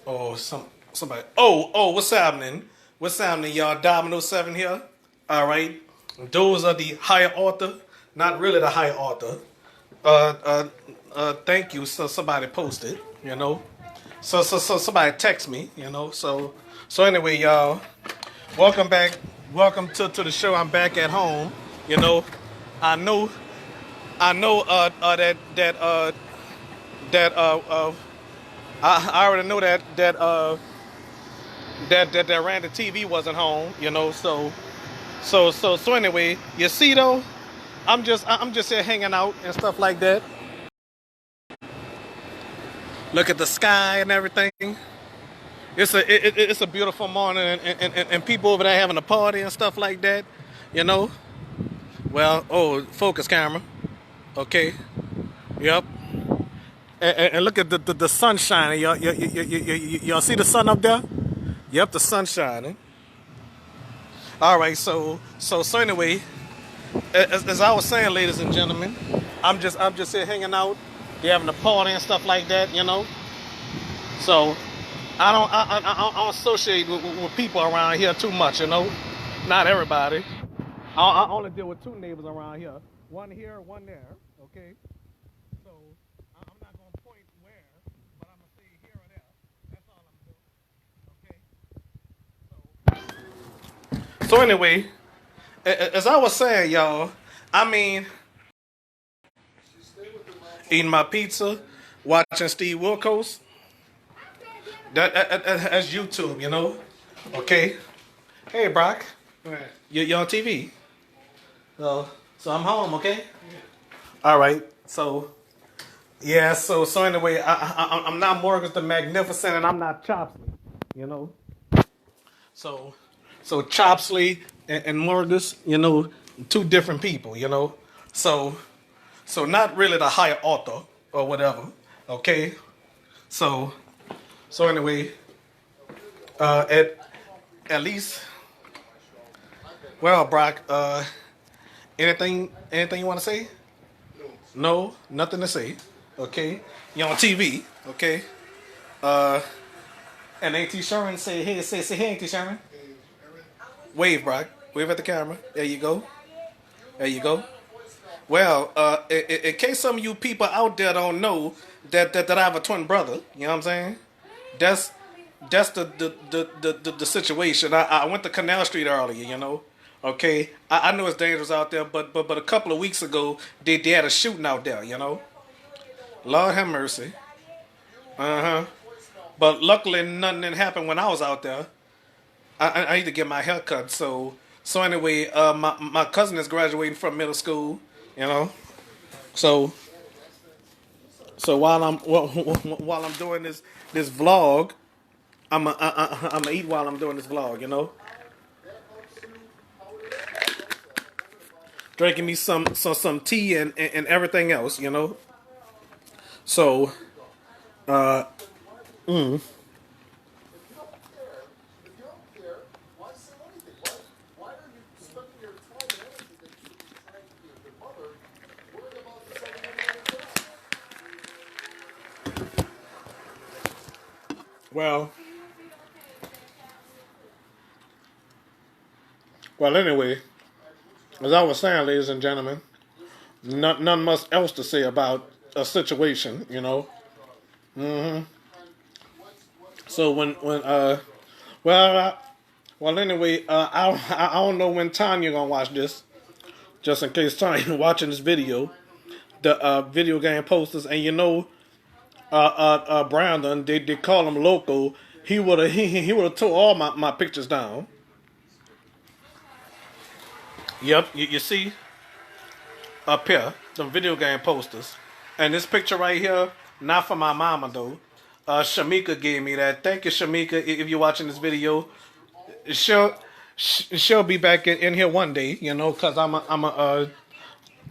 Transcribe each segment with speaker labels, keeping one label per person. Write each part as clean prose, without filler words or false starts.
Speaker 1: Oh, somebody. Oh, what's happening? What's happening, y'all? Dominoes 7 here. All right. Those are the higher author, not really the higher author. Uh, uh, thank you. So somebody posted, you know. So somebody text me, you know. So anyway, y'all, welcome back. Welcome to the show. I'm back at home. You know, I know, I know that I already know that ran the TV wasn't home, you know. So anyway, you see though, I'm just here hanging out and stuff like that. Look at the sky and everything. It's a beautiful morning and people over there having a party and stuff like that, you know. Well, oh, focus camera, okay, yep. And look at the sun shining. Y'all see the sun up there? Yep, the sun shining. All right, so anyway, as I was saying, ladies and gentlemen, I'm just here hanging out. They're having a party and stuff like that, you know. So I don't associate with people around here too much, you know. Not everybody. I only deal with two neighbors around here. One here, one there. Okay. So I'm not gonna point where, but I'm gonna say here or there. That's all I'm doing. Okay. So anyway, as I was saying, y'all, I mean, eating my pizza, watching Steve Wilkos. That's YouTube, you know. Okay. Hey, Brock. Right. You on TV? So I'm home. Okay. All right. So yeah. So anyway, I'm not Morgan the Magnificent, and I'm not Chopsley. You know. So Chopsley and Morgus, you know, two different people. You know. So not really the higher author or whatever. Okay. So anyway, at least, well, Brock, anything you want to say? No, nothing to say. Okay, you on TV? Okay. Uh, and Auntie Sherman say hey, Auntie Sherman. Wave, Brock. Wave at the camera. There you go. There you go. Well, in case some of you people out there don't know that I have a twin brother, you know what I'm saying? That's that's the situation. I went to Canal Street earlier, you know. Okay, I know it's dangerous out there, but a couple of weeks ago they had a shooting out there, you know. Lord have mercy. Uh huh. But luckily nothing didn't happen when I was out there. I need to get my hair cut. So anyway, my cousin is graduating from middle school, you know. So while I'm doing this vlog, I'm eat while I'm doing this vlog, you know. Drinking me some tea and everything else, you know. So uh mm, well anyway, as I was saying, ladies and gentlemen, none much else to say about a situation, you know. Hmm. So when well well anyway, I don't know when Tanya gonna watch this. Just in case Tanya watching this video, the video game posters, and you know, Brandon, they call him local. He would have tore all my pictures down. Yep, you see up here the video game posters, and this picture right here, not for my mama though. Shamika gave me that. Thank you, Shamika. If you're watching this video, she'll she'll be back in here one day, you know, cause I'm a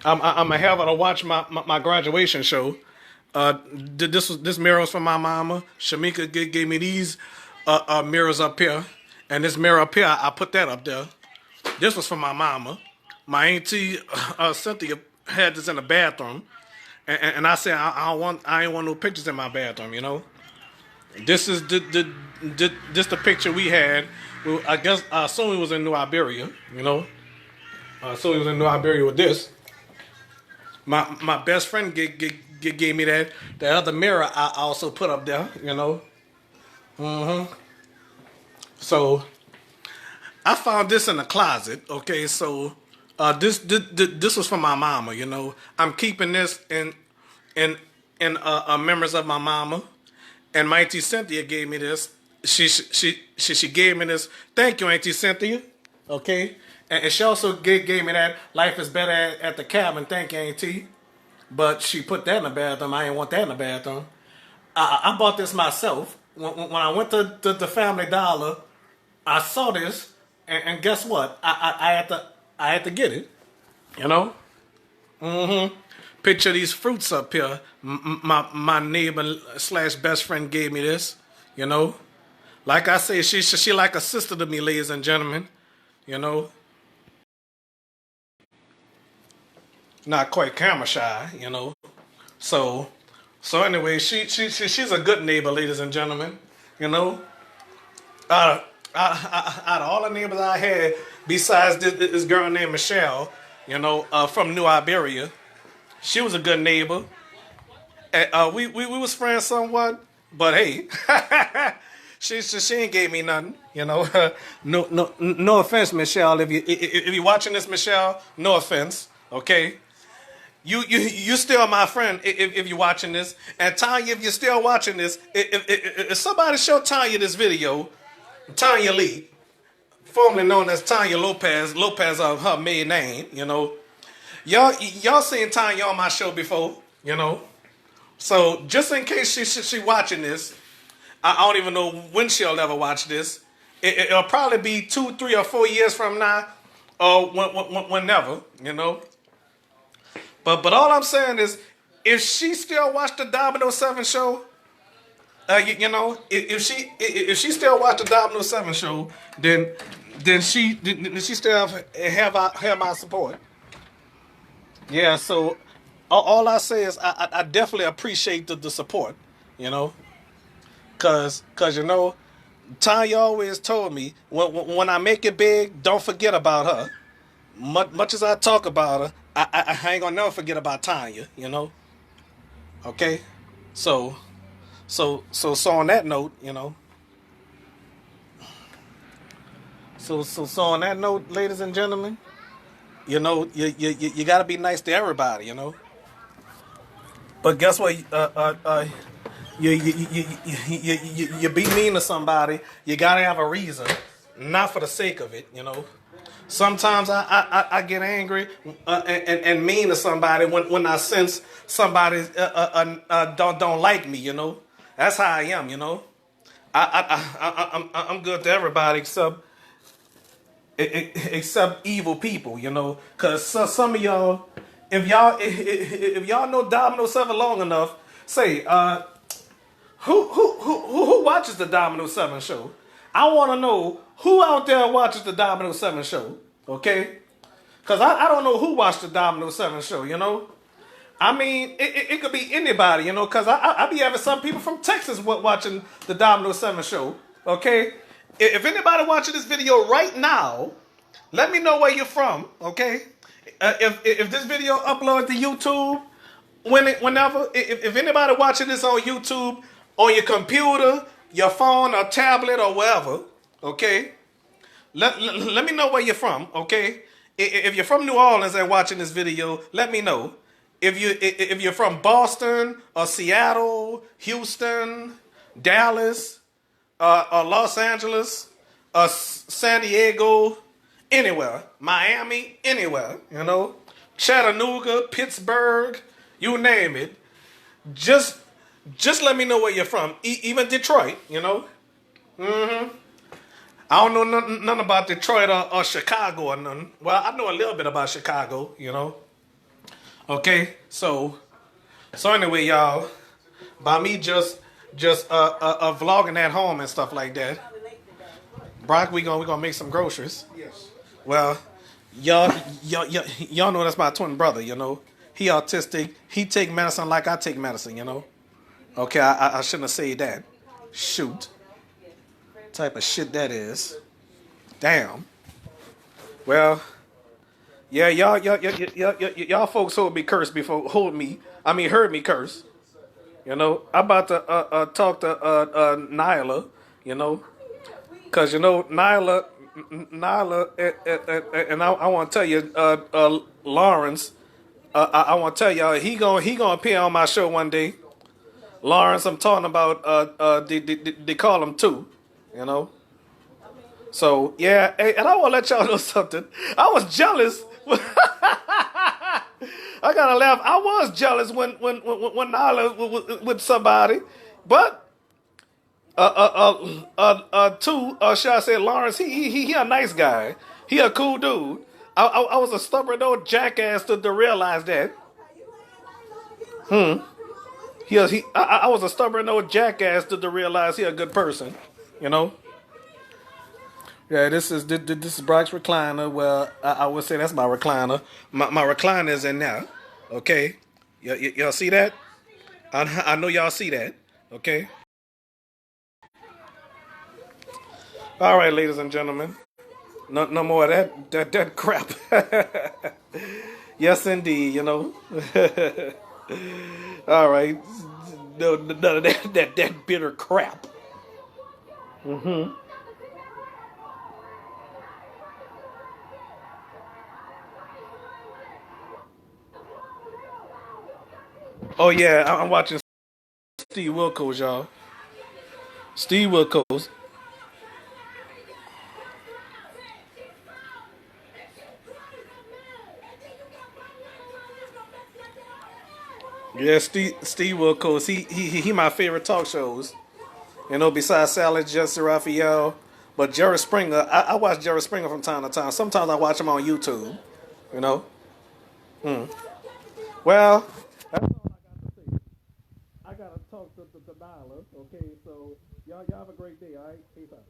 Speaker 1: have her to watch my graduation show. This mirror was from my mama. Shamika gave me these mirrors up here, and this mirror up here, I put that up there. This was from my mama. My auntie Cynthia had this in the bathroom, and I said I ain't want no pictures in my bathroom, you know. This is the picture we had. Well, I guess I assume he was in New Iberia. You know, I assume he was in New Iberia with this. My best friend gave me that. The other mirror I also put up there. You know. So I found this in the closet. Okay, so this was from my mama. You know, I'm keeping this in memories of my mama. And my auntie Cynthia gave me this. She gave me this. Thank you, Auntie Cynthia. Okay, and she also gave me that. Life is better at the cabin. Thank you, Auntie. But she put that in the bathroom. I didn't want that in the bathroom. I bought this myself. When I went to the Family Dollar, I saw this, and guess what? I had to get it. You know. Picture these fruits up here. My neighbor slash best friend gave me this. You know. Like I say, she like a sister to me, ladies and gentlemen. You know. Not quite camera shy. You know. So anyway, she's a good neighbor, ladies and gentlemen. You know. Uh, out of all the neighbors I had, besides this girl named Michelle, you know, from New Iberia, she was a good neighbor. We was friends somewhat, but hey, she ain't gave me nothing. You know, no offense, Michelle. If you watching this, Michelle, no offense. Okay, you still my friend if you're watching this. And Tanya, if you're still watching this, if somebody show Tanya this video, Tanya Lee, formerly known as Tanya Lopez of her maiden name, you know. Y'all seen Tanya on my show before, you know. So just in case she watching this, I don't even know when she'll ever watch this. It'll probably be 2, 3, or 4 years from now, or whenever, you know. But all I'm saying is, if she still watch the Domino 7 show, you know, if she still watch the Domino 7 show, then she still have my support. Yeah, so all I say is I definitely appreciate the support, you know, cause you know, Tanya always told me when I make it big, don't forget about her. Much as I talk about her, I ain't gonna never forget about Tanya, you know. Okay, so so on that note, you know. So on that note, ladies and gentlemen, you know, you got to be nice to everybody, you know. But guess what? You be mean to somebody. You gotta have a reason, not for the sake of it, you know. Sometimes I get angry and mean to somebody when I sense somebody don't like me, you know. That's how I am, you know. I'm good to everybody except evil people, you know. Cause some of y'all, if y'all know Domino 7 long enough, say who watches the Domino 7 show? I want to know who out there watches the Domino 7 show. Okay, cause I don't know who watched the Domino 7 show. You know. I mean, it could be anybody, you know, because I be having some people from Texas watching the Domino 7 show, okay? If anybody watching this video right now, let me know where you're from, okay? If this video uploaded to YouTube, whenever, if anybody watching this on YouTube, on your computer, your phone, or tablet, or wherever, okay? Let me know where you're from, okay? If you're from New Orleans and watching this video, let me know. If you're from Boston or Seattle, Houston, Dallas, or Los Angeles, or San Diego, anywhere, Miami, anywhere, you know, Chattanooga, Pittsburgh, you name it, just let me know where you're from. Even Detroit, you know. I don't know nothing about Detroit or Chicago or nothing. Well, I know a little bit about Chicago, you know. Okay, so anyway, y'all, by me just vlogging at home and stuff like that. Brock, we gonna make some groceries. Yes. Well, y'all know that's my twin brother. You know, he autistic. He take medicine like I take medicine. You know. Okay, I shouldn't have said that. Shoot. Type of shit that is. Damn. Well, yeah, y'all folks heard me curse before. Heard me curse. You know, I'm about to talk to Nyla. You know, cause Nyla, and I want to tell you, Lawrence. I want to tell y'all he gonna appear on my show one day. Lawrence, I'm talking about they call him too. You know. So yeah, hey, and I want to let y'all know something. I was jealous. I gotta laugh. I was jealous when Nyla was with somebody, but should I say Lawrence? He a nice guy. He a cool dude. I was a stubborn old jackass to realize that. I was a stubborn old jackass to realize he a good person. You know. Yeah, this is Brock's recliner. Well, I would say that's my recliner. My recliner is in there. Okay, y'all see that? I know y'all see that. Okay. All right, ladies and gentlemen. No more of that crap. Yes, indeed. You know. All right. No, none of that bitter crap. Oh yeah, I'm watching Steve Wilkos, y'all. Steve Wilkos. Yeah, Steve Wilkos. He my favorite talk shows. You know, besides Sally Jesse Raphael, but Jerry Springer. I watch Jerry Springer from time to time. Sometimes I watch him on YouTube. You know. Well, that's all I got to say. I gotta talk to Nyla. Okay, so y'all have a great day. All right, peace out.